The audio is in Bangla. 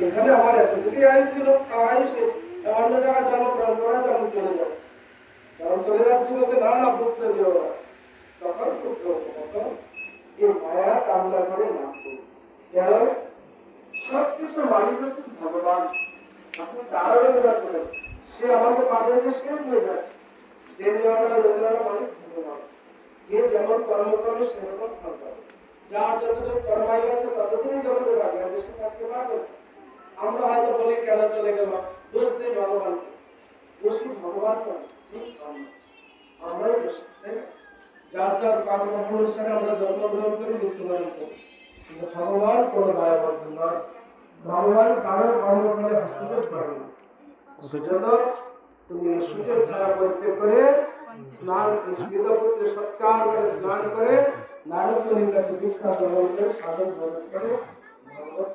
এখানে আমার এতটুকুই আয়ু ছিল, আয়ু শেষ, অন্য জায়গায় জন্মগ্রহণ করা যখন চলে যাচ্ছে, যখন চলে যাচ্ছে বলছে না না পুত্র যেও না, তখন পুত্র তখন এই মায়া কামনা করে না কেন সবকিছু মালিক হচ্ছে ভগবান। আপনি তারও অনুবাদ করেন, সে আমাকে পাঠিয়েছে, সে নিয়ে যাচ্ছে, মালিক ভগবান। যে যেমন কর্ম করবে সেরকম ফল পাবে, যার যতদিন কর্মায়ু আছে ততদিনই জগতে থাকবে, বেশি থাকতে পারবে। আমরা হয়তো বলি কেন চলে গেল, দোষ দিই ভগবানকে, দোষী ভগবান নয়, ঠিক আমরাই দোষী, তাই না? যার যার কর্ম অনুসারে আমরা জন্মগ্রহণ করি, মৃত্যুবরণ করি, কিন্তু ভগবান কোনো দায়বদ্ধ নয়, ভগবান কারোর কর্মফলে হস্তক্ষেপ করে না। সেজন্য তুমি সূর্যের ছায়া পরিত্যাগ করে স্নান স্মিতপুত্রে সৎকার করে স্নান করে নারদ মুনির কাছে ভিক্ষা গ্রহণ করে সাধন করে ভগবত